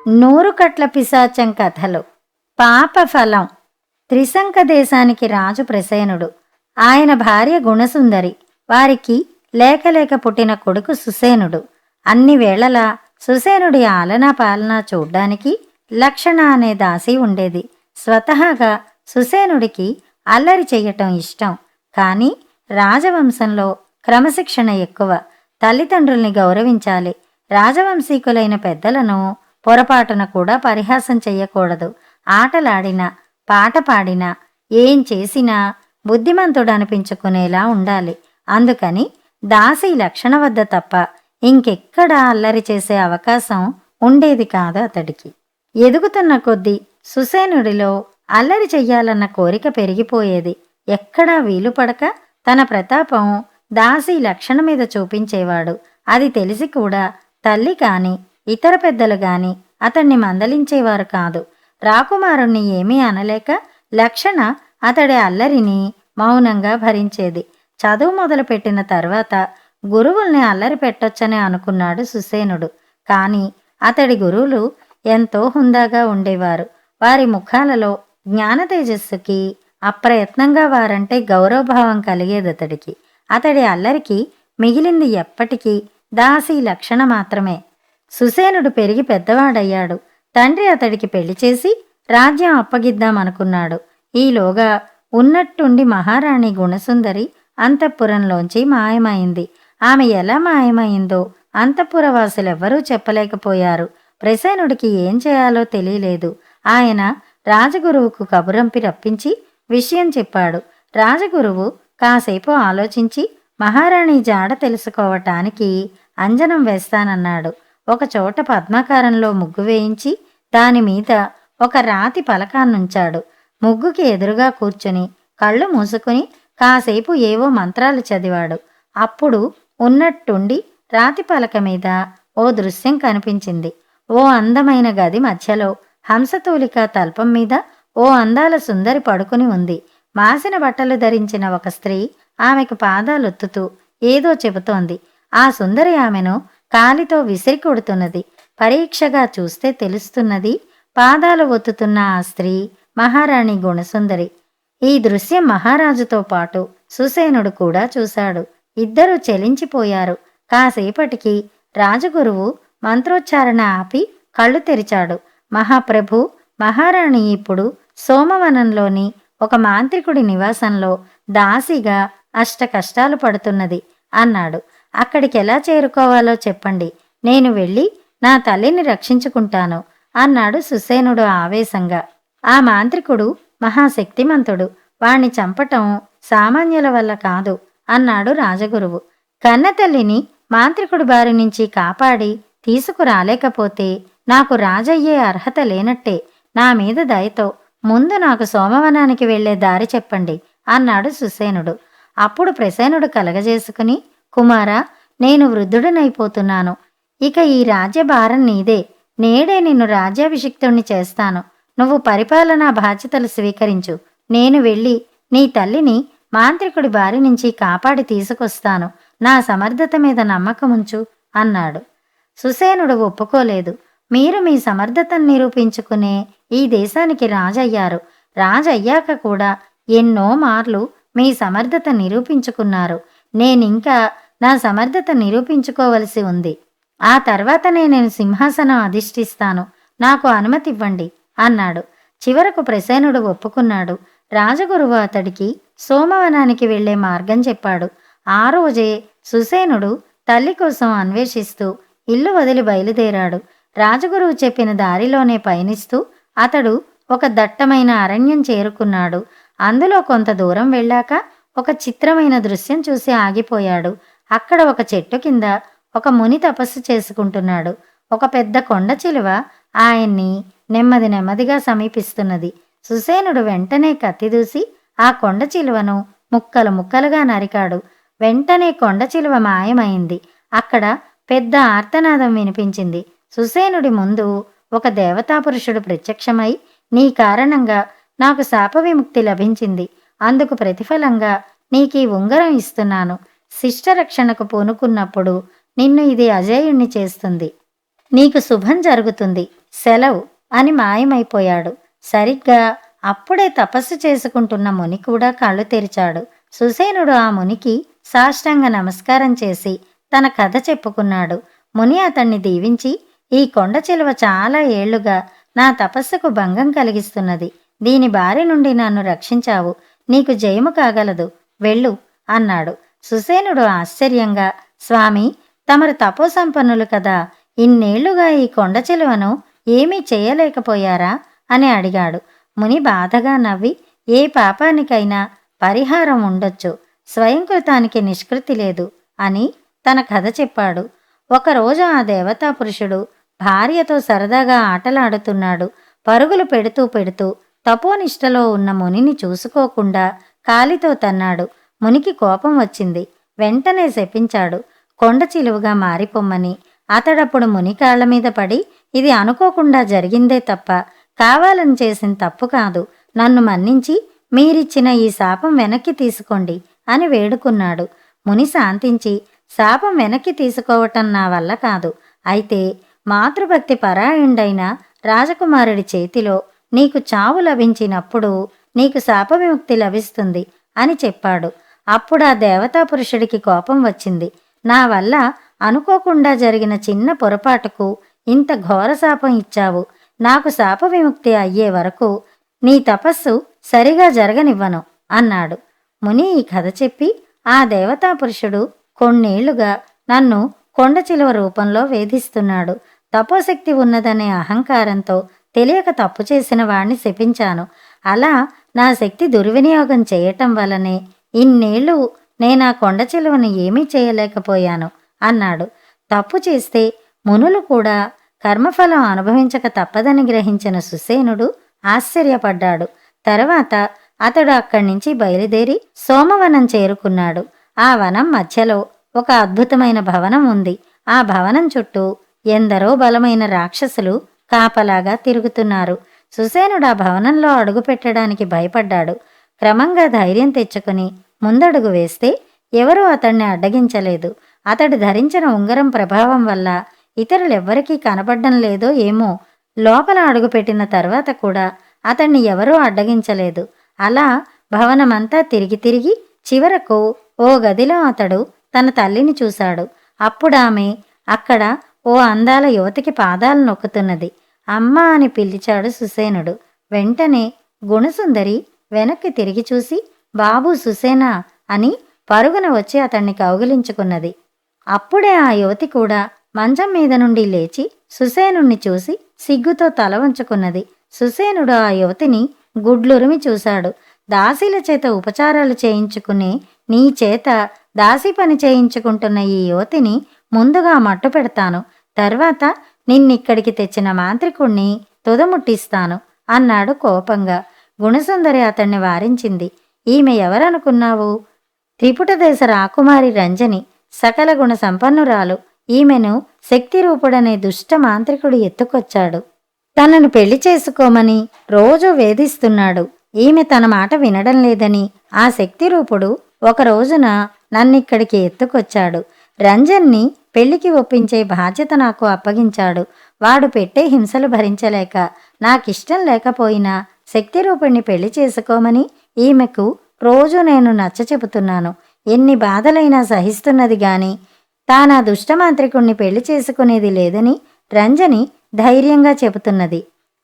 నూరుకట్ల పిశాచం కథలు. పాపఫలం. త్రిశంక దేశానికి రాజు ప్రసేనుడు. ఆయన భార్య గుణసుందరి. వారికి లేక పుట్టిన కొడుకు సుసేనుడు. అన్ని వేళలా సుసేనుడి ఆలనా పాలనా చూడ్డానికి లక్షణ అనే దాసి ఉండేది. స్వతహాగా సుసేనుడికి అల్లరి చెయ్యటం ఇష్టం. కానీ రాజవంశంలో క్రమశిక్షణ ఎక్కువ. తల్లిదండ్రుల్ని గౌరవించాలి. రాజవంశీకులైన పెద్దలను పొరపాటున కూడా పరిహాసం చెయ్యకూడదు. ఆటలాడినా పాట పాడినా ఏం చేసినా బుద్ధిమంతుడనిపించుకునేలా ఉండాలి. అందుకని దాసి లక్షణ వద్ద తప్ప ఇంకెక్కడా అల్లరి చేసే అవకాశం ఉండేది కాదు అతడికి. ఎదుగుతున్న కొద్దీ సుసేనుడిలో అల్లరి చెయ్యాలన్న కోరిక పెరిగిపోయేది. ఎక్కడా వీలుపడక తన ప్రతాపం దాసి లక్షణ మీద చూపించేవాడు. అది తెలిసి కూడా తల్లి కాని ఇతర పెద్దలు గాని అతన్ని మందలించేవారు కాదు. రాకుమారుణ్ణి ఏమీ అనలేక లక్షణ అతడి అల్లరిని మౌనంగా భరించేది. చదువు మొదలుపెట్టిన తర్వాత గురువుల్ని అల్లరి పెట్టొచ్చని అనుకున్నాడు సుసేనుడు. కాని అతడి గురువులు ఎంతో హుందాగా ఉండేవారు. వారి ముఖాలలో జ్ఞాన తేజస్సుకి అప్రయత్నంగా వారంటే గౌరవభావం కలిగేదతడికి. అతడి అల్లరికి మిగిలింది ఎప్పటికీ దాసి లక్షణ మాత్రమే. సుసేనుడు పెరిగి పెద్దవాడయ్యాడు. తండ్రి అతడికి పెళ్లి చేసి రాజ్యం అప్పగిద్దామనుకున్నాడు. ఈలోగా ఉన్నట్టుండి మహారాణి గుణసుందరి అంతఃపురంలోంచి మాయమైంది. ఆమె ఎలా మాయమైందో అంతఃపురవాసులెవ్వరూ చెప్పలేకపోయారు. ప్రసేనుడికి ఏం చేయాలో తెలియలేదు. ఆయన రాజగురువుకు కబురంపి రప్పించి విషయం చెప్పాడు. రాజగురువు కాసేపు ఆలోచించి మహారాణి జాడ తెలుసుకోవటానికి అంజనం వేస్తానన్నాడు. ఒకచోట పద్మాకారంలో ముగ్గు వేయించి దానిమీద ఒక రాతి పలకాన్నుంచాడు. ముగ్గుకి ఎదురుగా కూర్చుని కళ్ళు మూసుకుని కాసేపు ఏవో మంత్రాలు చదివాడు. అప్పుడు ఉన్నట్టుండి రాతి పలక మీద ఓ దృశ్యం కనిపించింది. ఓ అందమైన గది మధ్యలో హంసతూలిక తల్పం మీద ఓ అందాల సుందరి పడుకుని ఉంది. మాసిన బట్టలు ధరించిన ఒక స్త్రీ ఆమెకు పాదాలొత్తుతూ ఏదో చెబుతోంది. ఆ సుందరి ఆమెను కాలితో విసిరి కొడుతున్నది. పరీక్షగా చూస్తే తెలుస్తున్నది పాదాలు ఒత్తుతున్న ఆ స్త్రీ మహారాణి గుణసుందరి. ఈ దృశ్యం మహారాజుతో పాటు సుసేనుడు కూడా చూశాడు. ఇద్దరూ చెలించిపోయారు. కాసేపటికి రాజగురువు మంత్రోచ్చారణ ఆపి కళ్ళు తెరిచాడు. మహాప్రభు, మహారాణి ఇప్పుడు సోమవనంలోని ఒక మాంత్రికుడి నివాసంలో దాసిగా అష్ట కష్టాలు పడుతున్నది అన్నాడు. అక్కడికెలా చేరుకోవాలో చెప్పండి, నేను వెళ్ళి నా తల్లిని రక్షించుకుంటాను అన్నాడు సుసేనుడు ఆవేశంగా. ఆ మాంత్రికుడు మహాశక్తిమంతుడు. వాణ్ణి చంపటం సామాన్యుల వల్ల కాదు అన్నాడు రాజగురువు. కన్నతల్లిని మాంత్రికుడి బారి నుంచి కాపాడి తీసుకురాలేకపోతే నాకు రాజయ్యే అర్హత లేనట్టే. నా మీద దయతో ముందు నాకు సోమవనానికి వెళ్లే దారి చెప్పండి అన్నాడు సుసేనుడు. అప్పుడు ప్రసేనుడు కలగజేసుకుని, కుమారా, నేను వృద్ధుడినైపోతున్నాను. ఇక ఈ రాజ్యభారం నీదే. నేడే నిన్ను రాజ్యాభిషిక్తుణ్ణి చేస్తాను. నువ్వు పరిపాలనా బాధ్యతలు స్వీకరించు. నేను వెళ్ళి నీ తల్లిని మాంత్రికుడి బారి నుంచి కాపాడి తీసుకొస్తాను. నా సమర్థత మీద నమ్మకముంచు అన్నాడు. సుసేనుడు ఒప్పుకోలేదు. మీరు మీ సమర్థతను నిరూపించుకునే ఈ దేశానికి రాజయ్యారు. రాజయ్యాక కూడా ఎన్నో మార్లు మీ సమర్థత నిరూపించుకున్నారు. నేనింకా నా సమర్థత నిరూపించుకోవలసి ఉంది. ఆ తర్వాతనే నేను సింహాసనం అధిష్ఠిస్తాను. నాకు అనుమతివ్వండి అన్నాడు. చివరకు ప్రసేనుడు ఒప్పుకున్నాడు. రాజగురువు అతడికి సోమవనానికి వెళ్లే మార్గం చెప్పాడు. ఆ రోజే సుసేనుడు తల్లి కోసం అన్వేషిస్తూ ఇల్లు వదిలి బయలుదేరాడు. రాజగురువు చెప్పిన దారిలోనే పయనిస్తూ అతడు ఒక దట్టమైన అరణ్యం చేరుకున్నాడు. అందులో కొంత దూరం వెళ్ళాక ఒక చిత్రమైన దృశ్యం చూసి ఆగిపోయాడు. అక్కడ ఒక చెట్టు కింద ఒక ముని తపస్సు చేసుకుంటున్నాడు. ఒక పెద్ద కొండ చిలువ ఆయన్ని నెమ్మదిగా సమీపిస్తున్నది. సుసేనుడు వెంటనే కత్తిదూసి ఆ కొండ చిలువను ముక్కలుగా నరికాడు. వెంటనే కొండ చిలువ మాయమైంది. అక్కడ పెద్ద ఆర్తనాదం వినిపించింది. సుసేనుడి ముందు ఒక దేవతాపురుషుడు ప్రత్యక్షమై, నీ కారణంగా నాకు శాప విముక్తి లభించింది. అందుకు ప్రతిఫలంగా నీకీ ఉంగరం ఇస్తున్నాను. శిష్టరక్షణకు పూనుకున్నప్పుడు నిన్ను ఇది అజేయుణ్ణి చేస్తుంది. నీకు శుభం జరుగుతుంది, సెలవు అని మాయమైపోయాడు. సరిగ్గా అప్పుడే తపస్సు చేసుకుంటున్న ముని కూడా కళ్ళు తెరిచాడు. సుసేనుడు ఆ మునికి సాష్టాంగ నమస్కారం చేసి తన కథ చెప్పుకున్నాడు. ముని అతన్ని దీవించి, ఈ కొండ చిలువ చాలా ఏళ్లుగా నా తపస్సుకు భంగం కలిగిస్తున్నది. దీని బారి నుండి నన్ను రక్షించావు. నీకు జయము కాగలదు, వెళ్ళు అన్నాడు. సుసేనుడు ఆశ్చర్యంగా, స్వామి, తమరు తపోసంపన్నులు కదా, ఇన్నేళ్లుగా ఈ కొండ చిలువను ఏమీ చేయలేకపోయారా అని అడిగాడు. ముని బాధగా నవ్వి, ఏ పాపానికైనా పరిహారం ఉండొచ్చు, స్వయంకృతానికి నిష్కృతి లేదు అని తన కథ చెప్పాడు. ఒకరోజు ఆ దేవతా పురుషుడు భార్యతో సరదాగా ఆటలాడుతున్నాడు. పరుగులు పెడుతూ పెడుతూ తపోనిష్టలో ఉన్న మునిని చూసుకోకుండా కాలితో తన్నాడు. మునికి కోపం వచ్చింది. వెంటనే శపించాడు, కొండ చిలువగా మారిపోమ్మని. అతడప్పుడు ముని కాళ్ల మీద పడి, ఇది అనుకోకుండా జరిగిందే తప్ప కావాలని చేసిన తప్పు కాదు, నన్ను మన్నించి మీరిచ్చిన ఈ శాపం వెనక్కి తీసుకోండి అని వేడుకున్నాడు. ముని శాంతించి, శాపం వెనక్కి తీసుకోవటం నా వల్ల కాదు, అయితే మాతృభక్తి పరాయణుడైన రాజకుమారుడి చేతిలో నీకు చావు లభించినప్పుడు నీకు శాప విముక్తి లభిస్తుంది అని చెప్పాడు. అప్పుడు ఆ దేవతా పురుషుడికి కోపం వచ్చింది. నా వల్ల అనుకోకుండా జరిగిన చిన్న పొరపాటుకు ఇంత ఘోర శాపం ఇచ్చావు. నాకు శాప విముక్తి అయ్యే వరకు నీ తపస్సు సరిగా జరగనివ్వను అన్నాడు. ముని ఈ కథ చెప్పి, ఆ దేవతా పురుషుడు కొన్నేళ్లుగా నన్ను కొండ చిలువ రూపంలో వేధిస్తున్నాడు. తపోశక్తి ఉన్నదనే అహంకారంతో తెలియక తప్పు చేసిన వాణ్ణి శపించాను. అలా నా శక్తి దుర్వినియోగం చేయటం వల్లనే ఇన్నేళ్లు నేనా కొండ చిలువను ఏమీ చేయలేకపోయాను అన్నాడు. తప్పు చేస్తే మునులు కూడా కర్మఫలం అనుభవించక తప్పదని గ్రహించిన సుసేనుడు ఆశ్చర్యపడ్డాడు. తర్వాత అతడు అక్కడి నుంచి బయలుదేరి సోమవనం చేరుకున్నాడు. ఆ వనం మధ్యలో ఒక అద్భుతమైన భవనం ఉంది. ఆ భవనం చుట్టూ ఎందరో బలమైన రాక్షసులు కాపలాగా తిరుగుతున్నారు. సుసేనుడు ఆ భవనంలో అడుగు పెట్టడానికి భయపడ్డాడు. క్రమంగా ధైర్యం తెచ్చుకుని ముందడుగు వేస్తే ఎవరూ అతన్ని అడ్డగించలేదు. అతడు ధరించిన ఉంగరం ప్రభావం వల్ల ఇతరులెవ్వరికీ కనబడ్డం లేదో ఏమో, లోపల అడుగుపెట్టిన తర్వాత కూడా అతన్ని ఎవరూ అడ్డగించలేదు. అలా భవనమంతా తిరిగి తిరిగి చివరకు ఓ గదిలో అతడు తన తల్లిని చూశాడు. అప్పుడామె అక్కడ ఓ అందాల యువతికి పాదాలు నొక్కుతున్నది. అమ్మా అని పిలిచాడు సుసేనుడు. వెంటనే గుణసుందరి వెనక్కి తిరిగి చూసి, బాబూ సుసేనా అని పరుగున వచ్చి అతన్ని కౌగిలించుకున్నది. అప్పుడే ఆ యువతి కూడా మంచం మీద నుండి లేచి సుసేనుణ్ణి చూసి సిగ్గుతో తల వంచుకున్నది. సుసేనుడు ఆ యువతిని గుడ్లురిమి చూశాడు. దాసీల చేత ఉపచారాలు చేయించుకునే నీ చేత దాసీ పని చేయించుకుంటున్న ఈ యువతిని ముందుగా మట్టు పెడతాను, తర్వాత నిన్నిక్కడికి తెచ్చిన మాంత్రికుణ్ణి తుదముట్టిస్తాను అన్నాడు కోపంగా. గుణసుందరి అతన్ని వారించింది. ఈమె ఎవరనుకున్నావు? త్రిపుటదేశ రాకుమారి రంజని, సకల గుణ సంపన్నురాలు. ఈమెను శక్తిరూపుడనే దుష్ట మాంత్రికుడు ఎత్తుకొచ్చాడు. తనను పెళ్లి చేసుకోమని రోజూ వేధిస్తున్నాడు. ఈమె తన మాట వినడం లేదని ఆ శక్తిరూపుడు ఒక రోజున నన్నిక్కడికి ఎత్తుకొచ్చాడు. రంజన్ని పెళ్లికి ఒప్పించే బాధ్యత నాకు అప్పగించాడు. వాడు పెట్టే హింసలు భరించలేక నాకిష్టం లేకపోయినా శక్తిరూపుణ్ణి పెళ్లి చేసుకోమని ఈమెకు రోజు నేను నచ్చ చెబుతున్నాను. ఎన్ని బాధలైనా సహిస్తున్నది గాని తానా దుష్టమాంత్రికుణ్ణి పెళ్లి చేసుకునేది లేదని రంజని ధైర్యంగా చెబుతున్నది.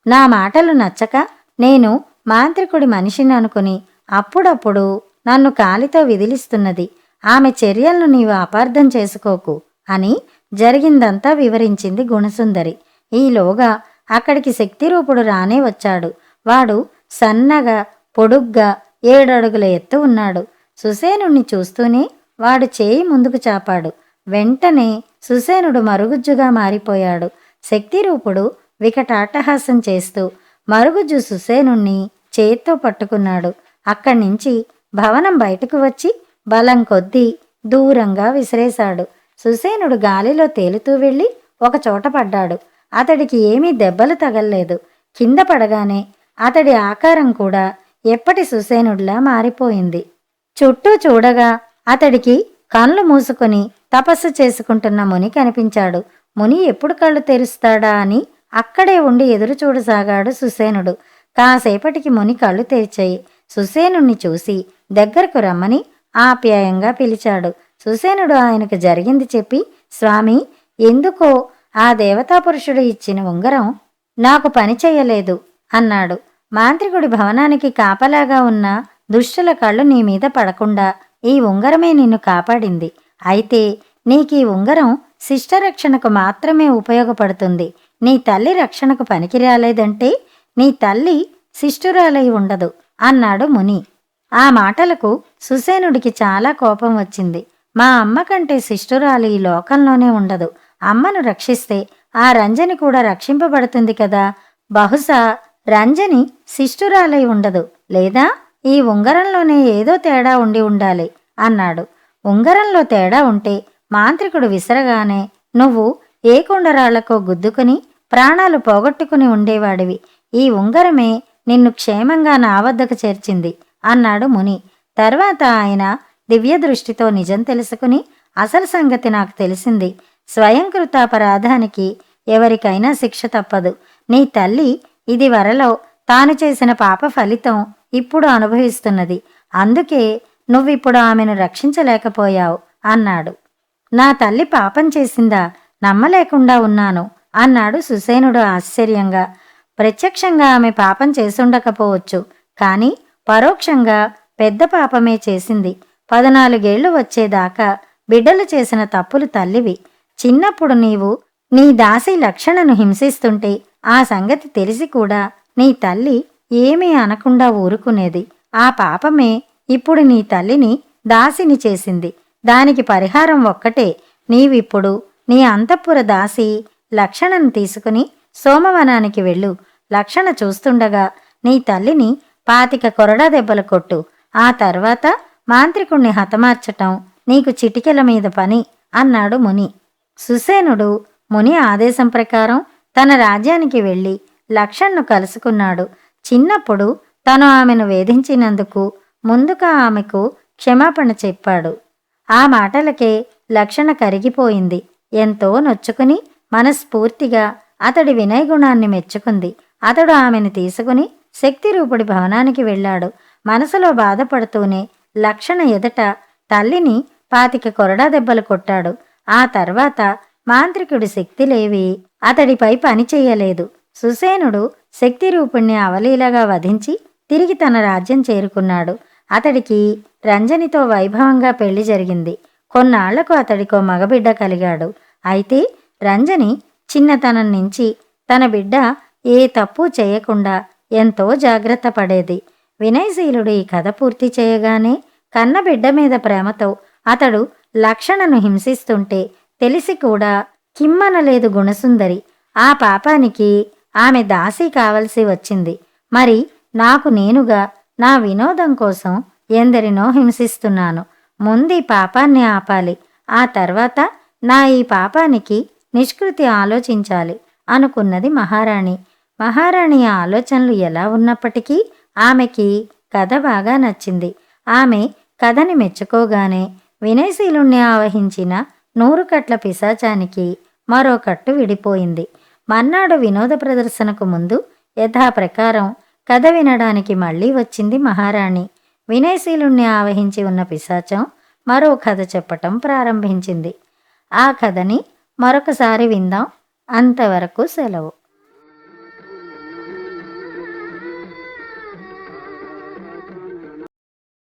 నా మాటలు నచ్చక నేను మాంత్రికుడి మనిషిని అనుకుని అప్పుడప్పుడు నన్ను కాలితో విదిలిస్తున్నది. ఆమె చర్యలను నీవు అపార్థం చేసుకోకు అని జరిగిందంతా వివరించింది గుణసుందరి. ఈలోగా అక్కడికి శక్తిరూపుడు రానే వచ్చాడు. వాడు సన్నగా పొడుగ్గా 7 అడుగుల ఎత్తు ఉన్నాడు. సుసేనుణ్ణి చూస్తూనే వాడు చేయి ముందుకు చాపాడు. వెంటనే సుసేనుడు మరుగుజ్జుగా మారిపోయాడు. శక్తిరూపుడు వికటాట్టహాసం చేస్తూ మరుగుజ్జు సుసేనుణ్ణి చేత్తో పట్టుకున్నాడు. అక్కడి నుంచి భవనం బయటకు వచ్చి బలం కొద్దీ దూరంగా విసిరేశాడు. సుసేనుడు గాలిలో తేలుతూ వెళ్ళి ఒక చోట పడ్డాడు. అతడికి ఏమీ దెబ్బలు తగల్లేదు. కింద పడగానే అతడి ఆకారం కూడా ఎప్పటి సుసేనుడిలా మారిపోయింది. చుట్టూ చూడగా అతడికి కళ్ళు మూసుకొని తపస్సు చేసుకుంటున్న ముని కనిపించాడు. ముని ఎప్పుడు కళ్ళు తెరుస్తాడా అని అక్కడే ఉండి ఎదురు చూడసాగాడు సుసేనుడు. కాసేపటికి ముని కళ్ళు తెరిచాయి. సుసేనుణ్ణి చూసి దగ్గరకు రమ్మని ఆప్యాయంగా పిలిచాడు. సుసేనుడు ఆయనకు జరిగింది చెప్పి, స్వామి, ఎందుకో ఆ దేవతాపురుషుడు ఇచ్చిన ఉంగరం నాకు పని చెయ్యలేదు అన్నాడు. మాంత్రికుడి భవనానికి కాపలాగా ఉన్న దుష్టుల కళ్ళు నీ మీద పడకుండా ఈ ఉంగరమే నిన్ను కాపాడింది. అయితే నీకీ ఉంగరం శిష్టరక్షణకు మాత్రమే ఉపయోగపడుతుంది. నీ తల్లి రక్షణకు పనికి రాలేదంటే నీ తల్లి శిష్టురాలై ఉండదు అన్నాడు ముని. ఆ మాటలకు సుసేనుడికి చాలా కోపం వచ్చింది. మా అమ్మ కంటే శిష్టురాలు ఈ లోకంలోనే ఉండదు. అమ్మను రక్షిస్తే ఆ రంజని కూడా రక్షింపబడుతుంది కదా. బహుశా రంజని శిష్టురాలై ఉండదు, లేదా ఈ ఉంగరంలోనే ఏదో తేడా ఉండి ఉండాలి అన్నాడు. ఉంగరంలో తేడా ఉంటే మాంత్రికుడు విసరగానే నువ్వు ఏ కొండరాళ్లకో గుద్దుకుని ప్రాణాలు పోగొట్టుకుని ఉండేవాడివి. ఈ ఉంగరమే నిన్ను క్షేమంగా నా వద్దకు చేర్చింది అన్నాడు ముని. తర్వాత ఆయన దివ్య దృష్టితో నిజం తెలుసుకుని, అసలు సంగతి నాకు తెలిసింది. స్వయంకృతాపరాధానికి ఎవరికైనా శిక్ష తప్పదు. నీ తల్లి ఇది వరలో తాను చేసిన పాప ఫలితం ఇప్పుడు అనుభవిస్తున్నది. అందుకే నువ్విప్పుడు ఆమెను రక్షించలేకపోయావు అన్నాడు. నా తల్లి పాపం చేసిందా? నమ్మలేకుండా ఉన్నాను అన్నాడు సుసేనుడు ఆశ్చర్యంగా. ప్రత్యక్షంగా ఆమె పాపం చేసుండకపోవచ్చు, కాని పరోక్షంగా పెద్ద పాపమే చేసింది. 14 ఏళ్లు వచ్చేదాకా బిడ్డలు చేసిన తప్పులు తల్లివి. చిన్నప్పుడు నీవు నీ దాసి లక్షణను హింసిస్తుంటే ఆ సంగతి తెలిసి కూడా నీ తల్లి ఏమీ అనకుండా ఊరుకునేది. ఆ పాపమే ఇప్పుడు నీ తల్లిని దాసిని చేసింది. దానికి పరిహారం ఒక్కటే. నీవిప్పుడు నీ అంతఃపుర దాసి లక్షణను తీసుకుని సోమవనానికి వెళ్ళు. లక్షణ చూస్తుండగా నీ తల్లిని 25 కొరడా దెబ్బలు కొట్టు. ఆ తర్వాత మాంత్రికుణ్ణి హతమార్చటం నీకు చిటికెల మీద పని అన్నాడు ముని. సుసేనుడు ముని ఆదేశం ప్రకారం తన రాజ్యానికి వెళ్ళి లక్షణ్ను కలుసుకున్నాడు. చిన్నప్పుడు తను ఆమెను వేధించినందుకు ముందుగా ఆమెకు క్షమాపణ చెప్పాడు. ఆ మాటలకే లక్షణ కరిగిపోయింది. ఎంతో నొచ్చుకుని మనస్ఫూర్తిగా అతడి వినయగుణాన్ని మెచ్చుకుంది. అతడు ఆమెను తీసుకుని శక్తిరూపుడి భవనానికి వెళ్ళాడు. మనసులో బాధపడుతూనే లక్షణ ఎదుట తల్లిని 25 కొరడా దెబ్బలు కొట్టాడు. ఆ తర్వాత మాంత్రికుడి శక్తిలేవి అతడిపై పని చెయ్యలేదు. సుసేనుడు శక్తిరూపుణ్ణి అవలీలగా వధించి తిరిగి తన రాజ్యం చేరుకున్నాడు. అతడికి రంజనితో వైభవంగా పెళ్లి జరిగింది. కొన్నాళ్లకు అతడికో మగబిడ్డ కలిగాడు. అయితే రంజని చిన్నతనం నుంచి తన బిడ్డ ఏ తప్పు చేయకుండా ఎంతో జాగ్రత్త పడేది. వినయశీలుడు ఈ కథ పూర్తి చేయగానే కన్నబిడ్డ మీద ప్రేమతో అతడు లక్షణను హింసిస్తుంటే తెలిసి కూడా కిమ్మనలేదు గుణసుందరి. ఆ పాపానికి ఆమె దాసి కావలసి వచ్చింది. మరి నాకు నేనుగా నా వినోదం కోసం ఎందరినో హింసిస్తున్నాను. ముందు పాపాన్ని ఆపాలి, ఆ తర్వాత నా ఈ పాపానికి నిష్కృతి ఆలోచించాలి అనుకున్నది మహారాణి. మహారాణి ఆలోచనలు ఎలా ఉన్నప్పటికీ ఆమెకి కథ బాగా నచ్చింది. ఆమె కథని మెచ్చుకోగానే వినయశీలుణ్ణి ఆవహించిన 100 కట్ల పిశాచానికి మరో కట్టు విడిపోయింది. మర్నాడు వినోద ప్రదర్శనకు ముందు యథాప్రకారం కథ వినడానికి మళ్లీ వచ్చింది మహారాణి. వినయశీలుణ్ణి ఆవహించి ఉన్న పిశాచం మరో కథ చెప్పటం ప్రారంభించింది. ఆ కథని మరొకసారి విందాం. అంతవరకు సెలవు.